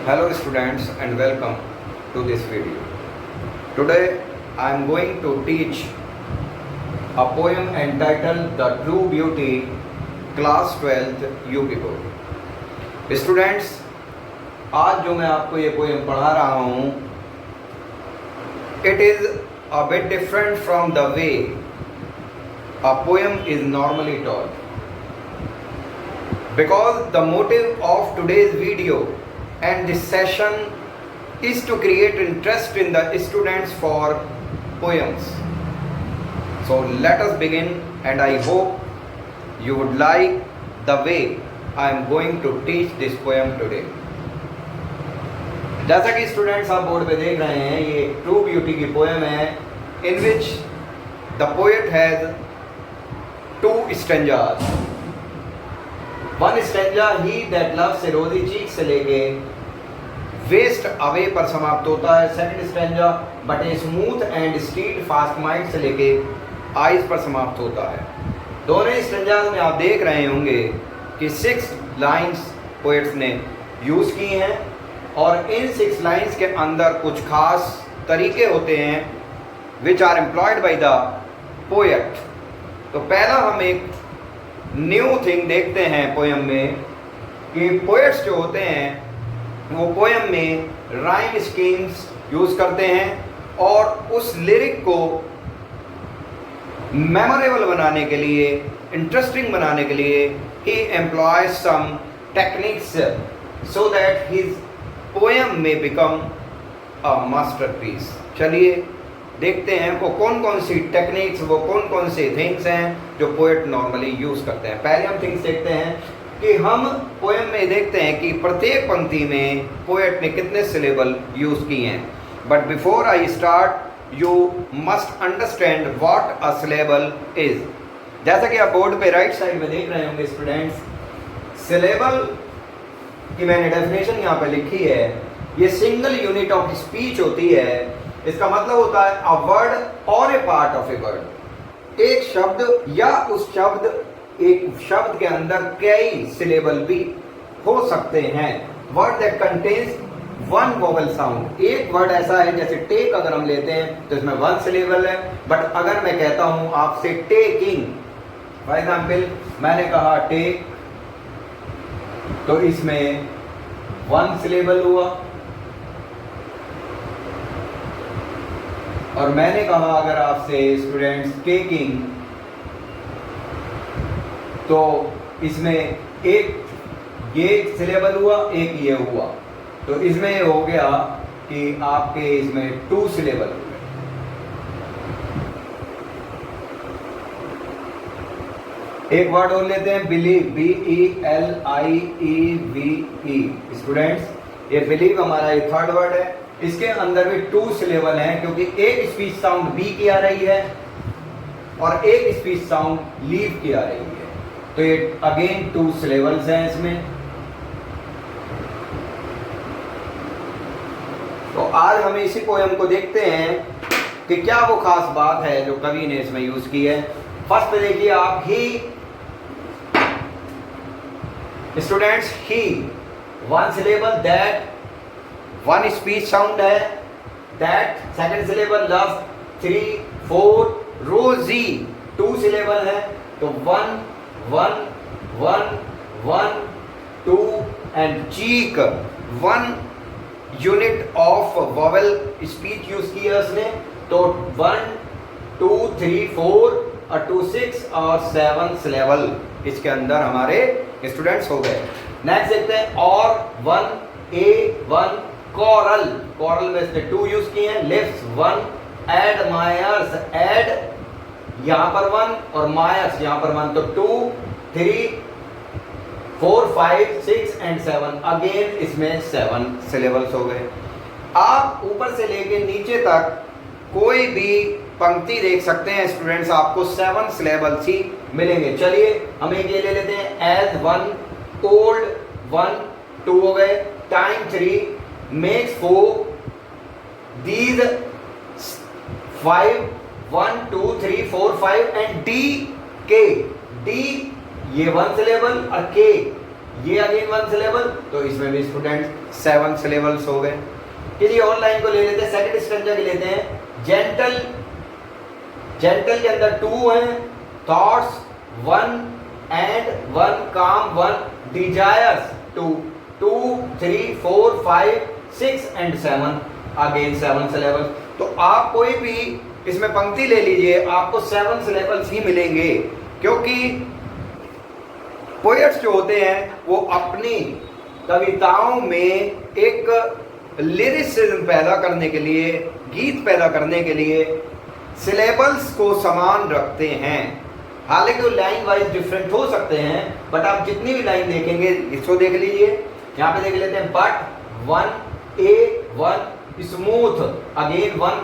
Hello students and welcome to this video. Today I am going to teach a poem entitled The True Beauty, Class 12th UP Board. Students, आज जो मैं आपको ये poem पढ़ा रहा हूँ, it is a bit different from the way a poem is normally taught. Because the motive of today's video and this session is to create interest in the students for poems. So let us begin, and I hope you would like the way I am going to teach this poem today. जैसा कि students आप board पे देख रहे हैं, ये true beauty की poem है in which the poet has two stanzas. One stanza, he that loves a rosy cheek से लेके वेस्ट अवे पर समाप्त होता है. Second stanza, but a smooth and stead fast mind से लेके आइज पर समाप्त होता है. दोनों स्टैंजाज में आप देख रहे होंगे कि 6 लाइंस पोएट्स ने यूज की हैं और इन 6 लाइंस के अंदर कुछ खास तरीके होते हैं which are employed by the poet. तो पहला हम एक न्यू थिंग देखते हैं पोएम में कि पोएट्स जो होते हैं वो पोएम में राइम स्कीम्स यूज करते हैं और उस लिरिक को मेमोरेबल बनाने के लिए, इंटरेस्टिंग बनाने के लिए he employs some techniques so that his poem may become a masterpiece. चलिए देखते हैं वो कौन कौन सी टेक्निक्स, वो कौन कौन से थिंग्स हैं जो पोएट नॉर्मली यूज करते हैं. पहले हम थिंग्स देखते हैं कि हम पोएम में देखते हैं कि प्रत्येक पंक्ति में पोएट ने कितने सिलेबल यूज किए हैं. But before I start you must understand what a syllable is. जैसा कि आप बोर्ड पे राइट साइड में देख रहे होंगे स्टूडेंट्स, सिलेबल की मैंने डेफिनेशन यहाँ पे लिखी है. ये सिंगल यूनिट ऑफ स्पीच होती है. इसका मतलब होता है अ वर्ड और ए पार्ट ऑफ ए वर्ड. एक शब्द या उस शब्द, एक शब्द के अंदर कई सिलेबल भी हो सकते हैं. Word that contains one vowel sound. एक वर्ड ऐसा है जैसे टेक अगर हम लेते हैं तो इसमें 1 सिलेबल है. बट अगर मैं कहता हूं आपसे टेकिंग, फॉर एग्जाम्पल मैंने कहा टेक, तो इसमें 1 सिलेबल हुआ. और मैंने कहा अगर आपसे स्टूडेंट्स टेकिंग, तो इसमें एक ये सिलेबल हुआ, एक ये हुआ. तो इसमें ये हो गया कि आपके इसमें 2 सिलेबल हो गए. एक वर्ड और लेते हैं बिलीव, BELIEVE. स्टूडेंट्स ये बिलीव हमारा ये थर्ड वर्ड है. इसके अंदर भी 2 सिलेबल हैं क्योंकि एक स्पीच साउंड बी की आ रही है और एक स्पीच साउंड लीव की आ रही है. तो ये अगेन 2 सिलेबल्स हैं इसमें. तो आज हम इसी पोएम को देखते हैं कि क्या वो खास बात है जो कवि ने इसमें यूज की है. फर्स्ट पे देखिए आप, he. Students he 1 syllable, that 1 speech sound है, दैट सेकंड सिलेबल, लव 3 4, रोजी 2 सिलेबल है. तो 1 1 1 1 2 and cheek 1 unit of vowel speech use की है उसने. तो 1 2 3 4 और 2 6 और 7 सिलेबल इसके अंदर हमारे स्टूडेंट्स हो गए. नेक्स्ट देखते हैं और 1 A 1 कोरल. कोरल में इसने 2 यूज किए हैं. लिप्स 1, एडमायर्स, एड यहां पर 1 और मायर्स यहां पर 1. तो 2 3 4 5 6 एंड 7 अगेन इसमें 7 सिलेबल्स हो गए. आप ऊपर से लेके नीचे तक कोई भी पंक्ति देख सकते हैं स्टूडेंट्स, आपको 7 सिलेबल्स ही मिलेंगे. चलिए हम एक ये ले लेते हैं, एज 1, ओल्ड 1 2 हो गए, time 3, makes 4, these 5 1 2 3 4 5 and D K. D ये 1 सिलेबल और K ये अगेन 1 सिलेबल, तो इसमें भी स्टूडेंट 7 सिलेबल्स हो गए। किसी और लाइन को ले लेते हैं, सेकंड स्ट्रेंजा की लेते हैं। जेंटल, जेंटल के अंदर 2 हैं, थॉट्स 1 एंड 1, काम 1, डिजायर्स 2, 2, 3, 4, 5, 6 एंड 7, अगेन 7 सिलेबल। तो आप कोई भी इसमें पंक्ति ले लीजिए, आपको 7 सिलेबल्स ही मिलेंगे, क्योंकि पोएट्स जो होते हैं वो अपनी कविताओं में एक लिरिसिज्म पैदा करने के लिए, गीत पैदा करने के लिए सिलेबल्स को समान रखते हैं। हालांकि वो लाइन वाइज डिफरेंट हो सकते हैं, बट आप जितनी भी लाइन देखेंगे, इसको देख लीजिए, यहाँ पे देख लेते हैं, but 1 A 1 smooth, again 1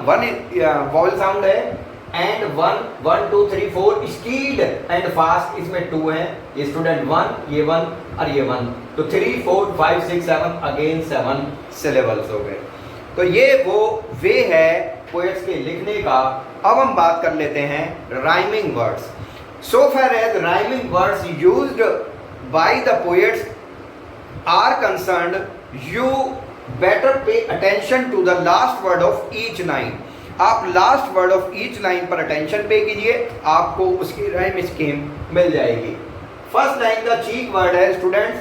vowel sound है, एंड 1 1 2 3 4 स्पीड एंड फास्ट, इसमें 2 है, ये स्टूडेंट 1, ये 1 और ये 1, तो 3 4 5 6 7, अगेन 7 सिलेबल्स हो गए। तो ये वो वे है पोएट्स के लिखने का। अब हम बात कर लेते हैं rhyming words. So far as rhyming words used by the poets are concerned, you better pay attention to the last word of each line. आप last word of each line पर अटेंशन पे कीजिए, आपको उसकी राइम स्कीम मिल जाएगी। First line का चीक word है students,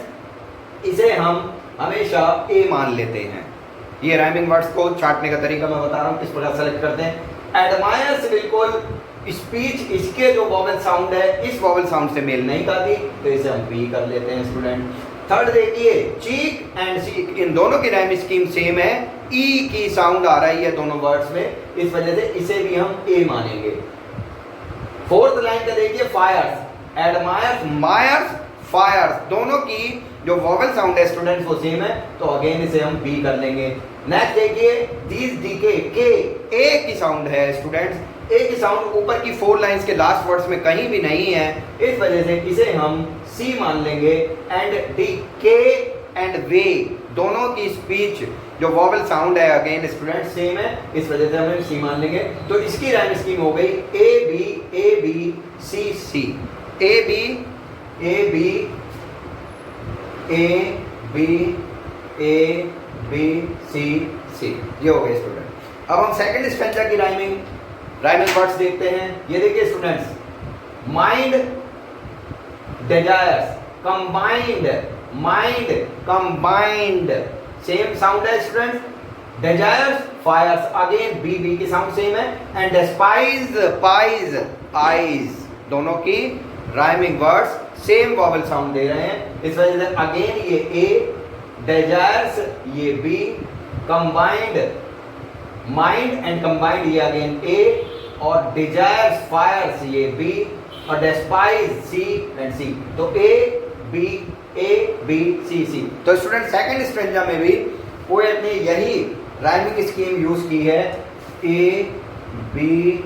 इसे हम हमेशा ए मान लेते हैं। ये राइमिंग वर्ड्स को छाटने का तरीका मैं बता रहा हूँ, किस प्रकार सेलेक्ट करते हैं। एडमायर्स बिल्कुल स्पीच, इसके जो वॉवल साउंड है इस वॉवल साउंड से मेल नहीं खाती, तो इसे हम बी कर लेते हैं स्टूडेंट। थर्ड देखिए, चीक एंड सीक, इन दोनों की राइम स्कीम सेम है, ई की साउंड आ रही है दोनों वर्ड्स में, इस वजह से इसे भी हम ए मानेंगे। फोर्थ लाइन का देखिए, फायर्स, एडमायर्स मायर्स फायर्स, दोनों की जो वॉवल साउंड है स्टूडेंट्स वो सेम है, तो अगेन इसे हम बी कर लेंगे। नेक्स्ट देखिए, दीज डीके, के ए की साउंड है स्टूडेंट्स, ए की साउंड ऊपर की 4 लाइंस के लास्ट वर्ड्स में कहीं भी नहीं है, इस वजह से इसे हम सी मान लेंगे। एंड डी के एंड वे, दोनों की स्पीच जो वॉवल साउंड है अगेन स्टूडेंट सेम है, इस वजह से हम सी मान लेंगे। तो इसकी राइम स्कीम हो गई A B C C, A B A B C C, ये हो गए स्टूडेंट। अब हम सेकंड स्ट्रेंजा की राइमिंग वर्ड्स देखते हैं। ये देखिए students, mind desires, combined, mind combined, same sound है students. Desires fires, again B की साउंड सेम है। एंड डेस्पाइज पाइज आईज, दोनों की rhyming words same vowel sound दे रहे हैं, इस वजह से अगेन ये ए, डिजायर्स ये B, combined mind and combined ये अगेन ए, और डिजायर्स फायर्स ये बी, और डेस्पाइज सी एंड सी, तो ए बी सी सी। तो स्टूडेंट सेकंड स्ट्रेंजा में भी पोएट ने यही राइमिंग स्कीम यूज की है, ए बी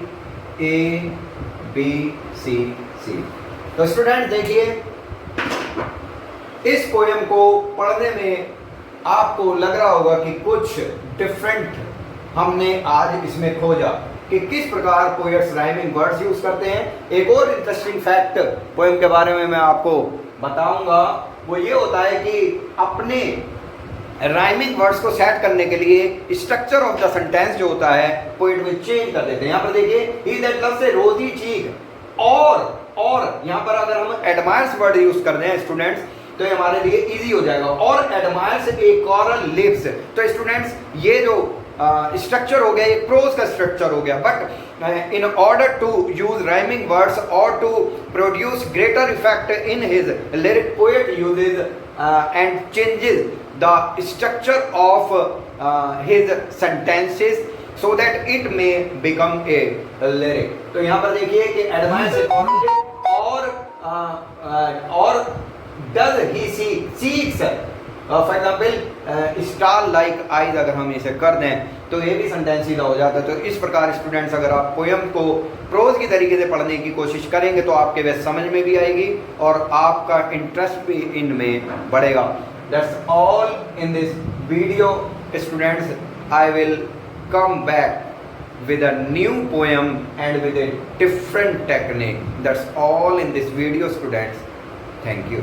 सी सी। तो स्टूडेंट देखिए, इस पोएम को पढ़ने में आपको लग रहा होगा कि कुछ डिफरेंट हमने आज इसमें खोजा कि किस प्रकार पोएट्स राइमिंग वर्ड्स यूज करते हैं। एक और इंटरेस्टिंग फैक्ट पोएम के बारे में मैं आपको बताऊंगा, वो ये होता है कि अपने राइमिंग वर्ड्स को सेट करने के लिए स्ट्रक्चर ऑफ द सेंटेंस जो होता है पोएट में चेंज कर देते हैं। यहाँ पर देखिए, ही दैट लव्स ए रोजी चीक, और यहाँ पर अगर हम एडमायर्स वर्ड यूज कर रहे हैं स्टूडेंट्स, तो ये हमारे लिए इजी हो जाएगा, और एडमायर्स ए कोरल लिप्स। तो स्टूडेंट्स ये जो स्ट्रक्चर हो गया, एक प्रोज का स्ट्रक्चर हो गया, but in order to use rhyming words और to produce greater effect in his lyric, poet uses and changes the structure of his sentences so that it may become a lyric। तो यहाँ पर देखिए कि advance और does he see seeks for example star like eyes, अगर हम इसे कर दें तो ये भी सेंटेंस सीधा हो जाता है। तो इस प्रकार स्टूडेंट्स अगर आप पोएम को प्रोज की तरीके से पढ़ने की कोशिश करेंगे तो आपके वे समझ में भी आएगी और आपका इंटरेस्ट भी इनमें बढ़ेगा। That's all in this video students. I will come back with a new poem and with a different technique. That's all in this video students. Thank you.